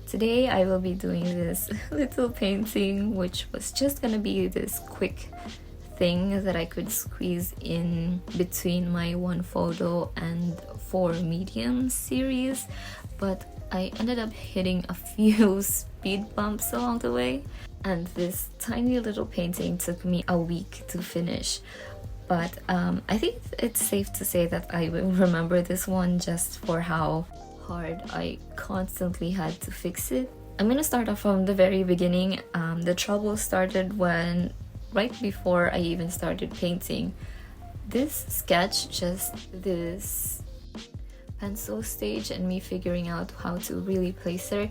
Today I will be doing this little painting, which was just gonna be this quick thing that I could squeeze in between my one photo and 4 medium series, but I ended up hitting a few speed bumps along the way, and this tiny little painting took me a week to finish. But I think it's safe to say that I will remember this one just for how hard I constantly had to fix it. I'm gonna start off from the very beginning. The trouble started when, right before I even started painting. This sketch, just this pencil stage and me figuring out how to really place her,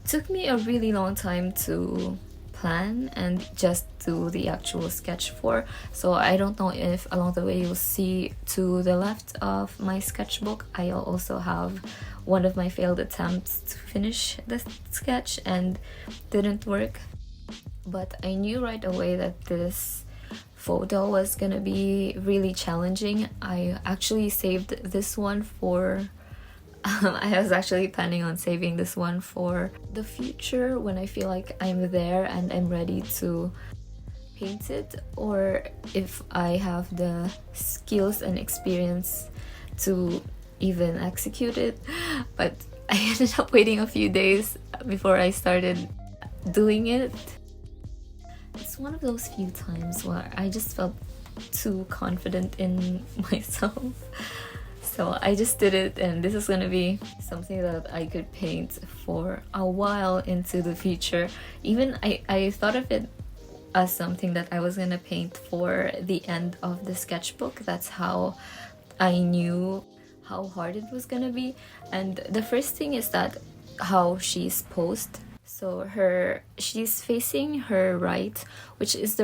took me a really long time to plan and just do the actual sketch for. So I don't know if along the way you'll see to the left of my sketchbook I'll also have one of my failed attempts to finish the sketch and didn't work. But I knew right away that this photo was gonna be really challenging. I actually saved this one for I was actually planning on saving this one for the future when I feel like I'm there and I'm ready to paint it, or if I have the skills and experience to even execute it. But I ended up waiting a few days before I started doing it. It's one of those few times where I just felt too confident in myself. So I just did it, and this is gonna be something that I could paint for a while into the future. Even I thought of it as something that I was gonna paint for the end of the sketchbook. That's how I knew how hard it was gonna be. And the first thing is that how she's posed. So she's facing her right, which is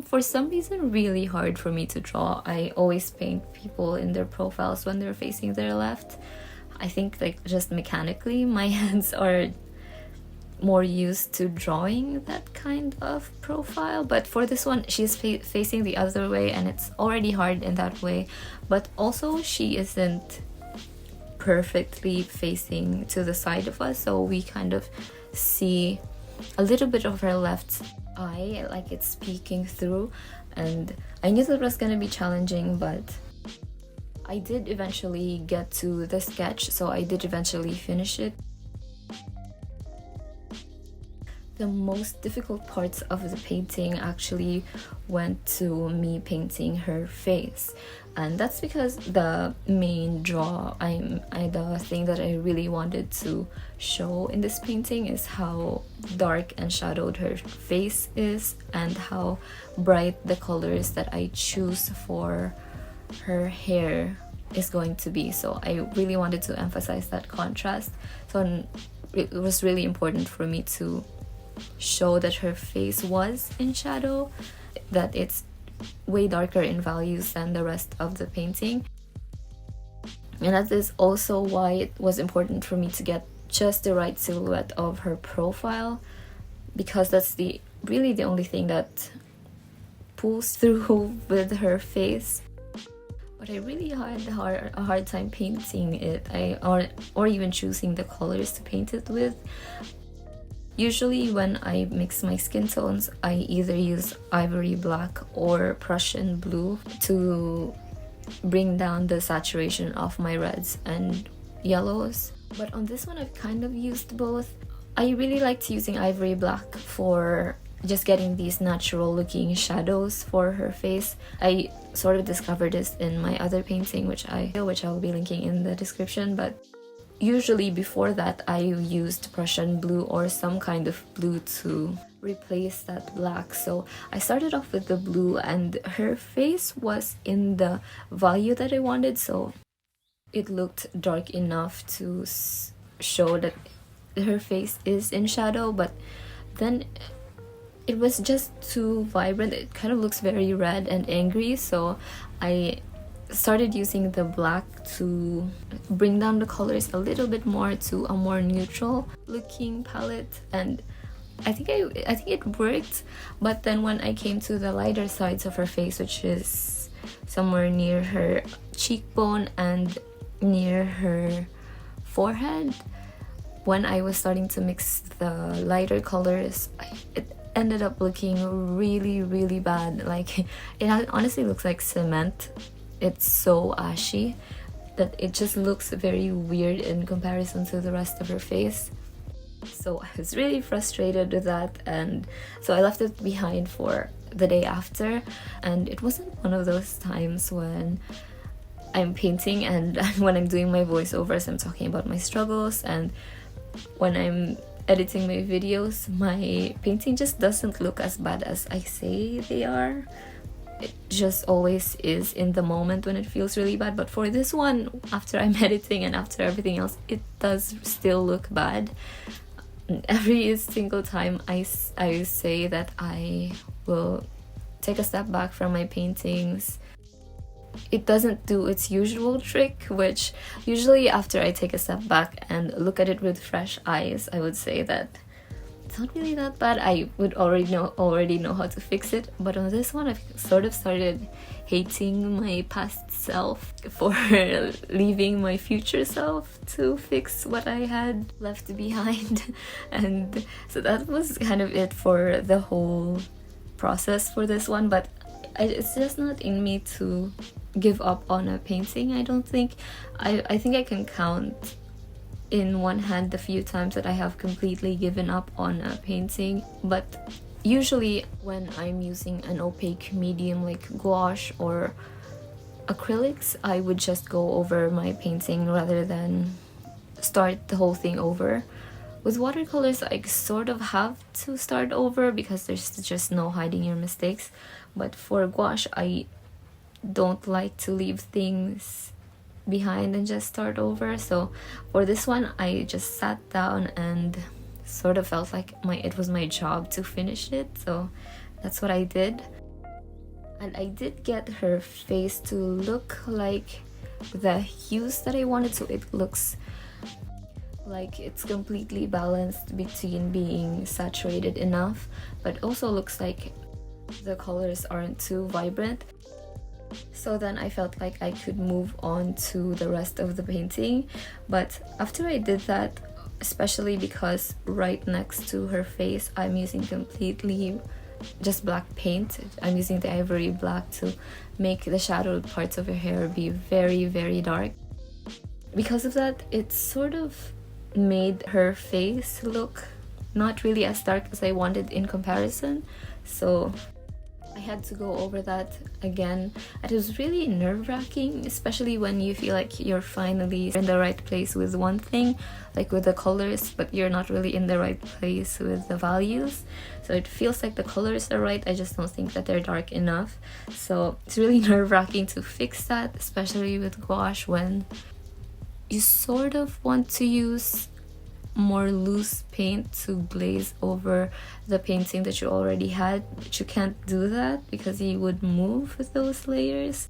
for some reason really hard for me to draw. I always paint people in their profiles when they're facing their left. I think like just mechanically my hands are more used to drawing that kind of profile, but for this one she's facing the other way and it's already hard in that way. But also she isn't perfectly facing to the side of us, so we kind of see a little bit of her left eye, like it's peeking through, and I knew that was gonna be challenging, but I did eventually get to the sketch, so I did eventually finish it. The most difficult parts of the painting actually went to me painting her face, and that's because the main the thing that I really wanted to show in this painting is how dark and shadowed her face is and how bright the colors that I choose for her hair is going to be. So I really wanted to emphasize that contrast. So it was really important for me to show that her face was in shadow, that it's way darker in values than the rest of the painting. And that is also why it was important for me to get just the right silhouette of her profile, because that's really the only thing that pulls through with her face. But I really had a hard time painting it, or even choosing the colors to paint it with. Usually when I mix my skin tones, I either use ivory black or Prussian blue to bring down the saturation of my reds and yellows. But on this one I've kind of used both. I really liked using ivory black for just getting these natural looking shadows for her face. I sort of discovered this in my other painting, which I'll be linking in the description, but usually before that I used Prussian blue or some kind of blue to replace that black. So I started off with the blue, and her face was in the value that I wanted, so it looked dark enough to show that her face is in shadow, but then it was just too vibrant. It kind of looks very red and angry, so I started using the black to bring down the colors a little bit more to a more neutral looking palette, and I think it worked. But then when I came to the lighter sides of her face, which is somewhere near her cheekbone and near her forehead, when I was starting to mix the lighter colors, it ended up looking really, really bad. Like, it honestly looks like cement. It's so ashy that it just looks very weird in comparison to the rest of her face. So I was really frustrated with that, and so I left it behind for the day after. And it wasn't one of those times when I'm painting and when I'm doing my voiceovers, I'm talking about my struggles, and when I'm editing my videos, my painting just doesn't look as bad as I say they are. It just always is in the moment when it feels really bad. But for this one, after I'm editing and after everything else, it does still look bad. Every single time I say that I will take a step back from my paintings, it doesn't do its usual trick, which usually after I take a step back and look at it with fresh eyes, I would say that it's not really that bad. I would already know how to fix it. But on this one, I've sort of started hating my past self for leaving my future self to fix what I had left behind. And so that was kind of it for the whole process for this one. But it's just not in me to give up on a painting, I don't think. I think I can count in one hand the few times that I have completely given up on a painting. But usually when I'm using an opaque medium like gouache or acrylics, I would just go over my painting rather than start the whole thing over. With watercolors, I sort of have to start over because there's just no hiding your mistakes. But for gouache, I don't like to leave things behind and just start over. So for this one, I just sat down and sort of felt like it was my job to finish it. So that's what I did. And I did get her face to look like the hues that I wanted. So it looks like it's completely balanced between being saturated enough, but also looks like the colors aren't too vibrant. So then I felt like I could move on to the rest of the painting. But after I did that, especially because right next to her face I'm using completely just black paint, I'm using the ivory black to make the shadowed parts of her hair be very, very dark. Because of that, it sort of made her face look not really as dark as I wanted in comparison. So I had to go over that again. It was really nerve-wracking, especially when you feel like you're finally in the right place with one thing, like with the colors, but you're not really in the right place with the values. So it feels like the colors are right, I just don't think that they're dark enough. So it's really nerve-wracking to fix that, especially with gouache, when you sort of want to use more loose paint to glaze over the painting that you already had, but you can't do that because you would move with those layers.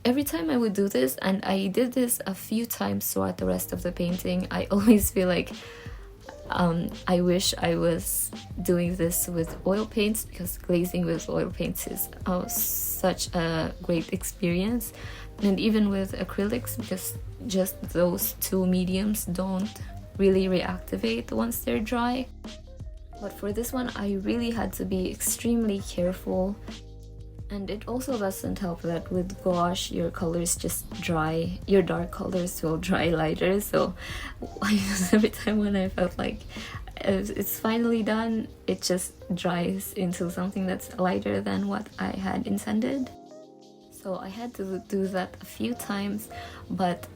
Every time I would do this, and I did this a few times throughout the rest of the painting, I always feel like I wish I was doing this with oil paints, because glazing with oil paints is such a great experience. And even with acrylics, because just those two mediums don't really reactivate once they're dry. But for this one, I really had to be extremely careful. And it also doesn't help that with gouache, your colors just dry, your dark colors will dry lighter. So every time when I felt like it's finally done, it just dries into something that's lighter than what I had intended. So I had to do that a few times, but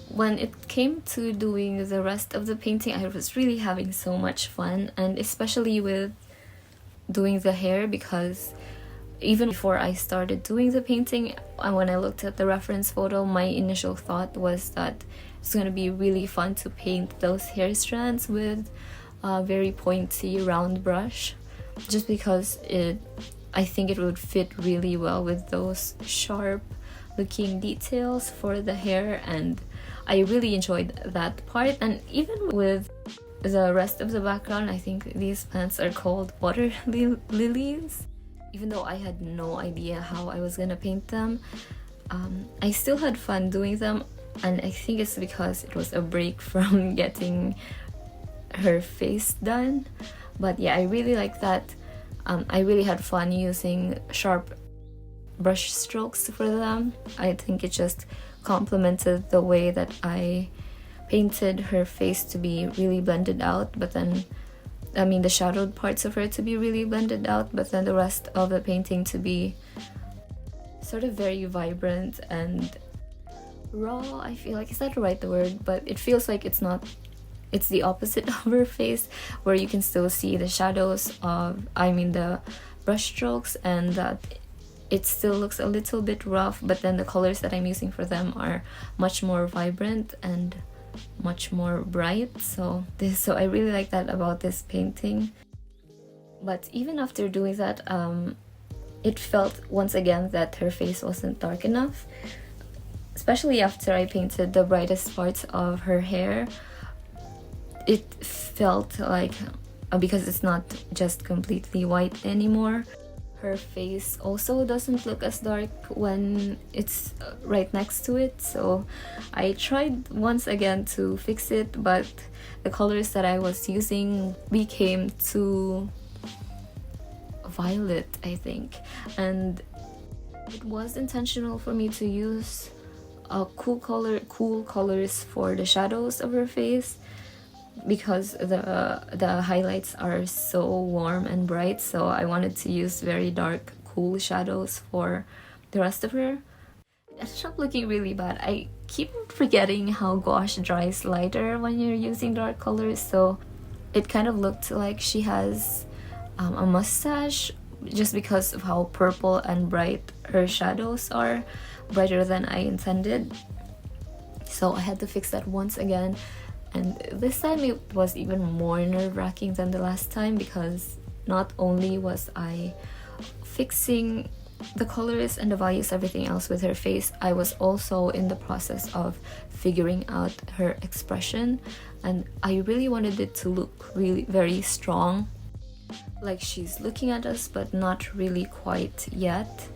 when it came to doing the rest of the painting, I was really having so much fun, and especially with doing the hair, because even before I started doing the painting, when I looked at the reference photo, my initial thought was that it's going to be really fun to paint those hair strands with a very pointy round brush, just because I think it would fit really well with those sharp looking details for the hair, and I really enjoyed that part. And even with the rest of the background, I think these plants are called water lilies. Even though I had no idea how I was gonna paint them, I still had fun doing them, and I think it's because it was a break from getting her face done. But yeah, I really like that. I really had fun using sharp brush strokes for them. I think it just complemented the way that I painted her face to be really blended out, but then the shadowed parts of her to be really blended out, but then the rest of the painting to be sort of very vibrant and raw. I feel like, is that the right word? But it feels like it's not. It's the opposite of her face, where you can still see the shadows of, the brush strokes, and that it still looks a little bit rough, but then the colors that I'm using for them are much more vibrant and much more bright. So I really like that about this painting. But even after doing that, it felt once again that her face wasn't dark enough, especially after I painted the brightest parts of her hair. It felt like, because it's not just completely white anymore, her face also doesn't look as dark when it's right next to it. So I tried once again to fix it, but the colors that I was using became too violet, I think, and it was intentional for me to use cool colors for the shadows of her face, because the highlights are so warm and bright. So I wanted to use very dark, cool shadows for the rest of her. It ended up looking really bad. I keep forgetting how gouache dries lighter when you're using dark colors, so it kind of looked like she has a mustache, just because of how purple and bright her shadows are, brighter than I intended. So I had to fix that once again. And this time it was even more nerve-wracking than the last time, because not only was I fixing the colors and the values, everything else with her face, I was also in the process of figuring out her expression, and I really wanted it to look really very strong, like she's looking at us but not really quite yet.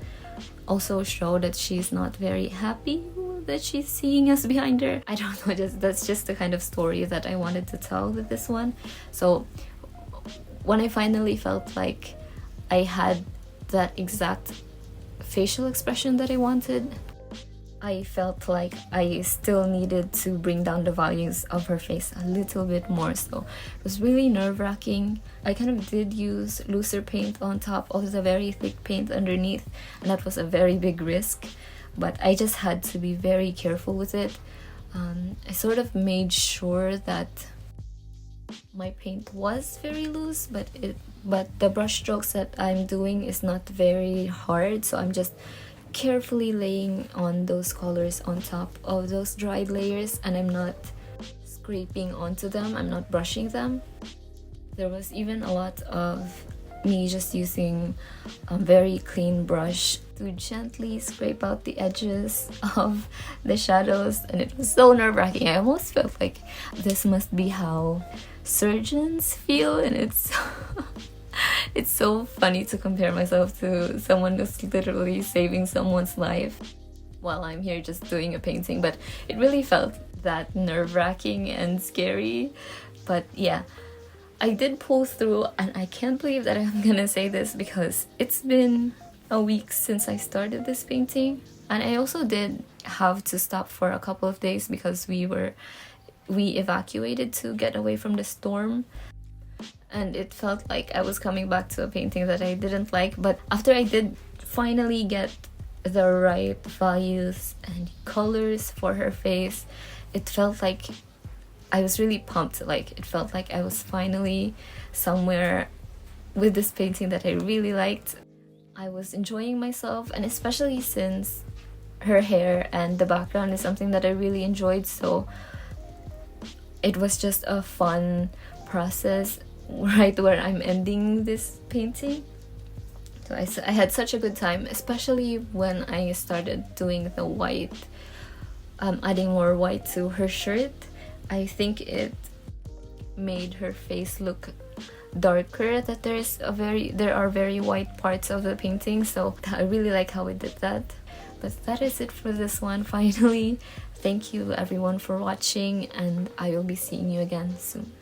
Also show that she's not very happy that she's seeing us behind her. I don't know, that's just the kind of story that I wanted to tell with this one. So when I finally felt like I had that exact facial expression that I wanted, I felt like I still needed to bring down the values of her face a little bit more. So it was really nerve-wracking. I kind of did use looser paint on top of the very thick paint underneath, and that was a very big risk, but I just had to be very careful with it. I sort of made sure that my paint was very loose, but the brush strokes that I'm doing is not very hard, so I'm just carefully laying on those colors on top of those dried layers, and I'm not scraping onto them, I'm not brushing them. There was even a lot of me just using a very clean brush to gently scrape out the edges of the shadows, and it was so nerve-wracking. I almost felt like this must be how surgeons feel, and it's so funny to compare myself to someone who's literally saving someone's life while I'm here just doing a painting. But it really felt that nerve-wracking and scary. But yeah, I did pull through, and I can't believe that I'm gonna say this because it's been a week since I started this painting, and I also did have to stop for a couple of days because we evacuated to get away from the storm, and it felt like I was coming back to a painting that I didn't like. But after I did finally get the right values and colors for her face, it felt like I was really pumped. Like, it felt like I was finally somewhere with this painting that I really liked. I was enjoying myself, and especially since her hair and the background is something that I really enjoyed, so it was just a fun process right where I'm ending this painting. So I had such a good time, especially when I started doing the white, adding more white to her shirt. I think it made her face look darker, that there are very white parts of the painting, so I really like how it did that. But that is it for this one. Finally, thank you everyone for watching, and I will be seeing you again soon.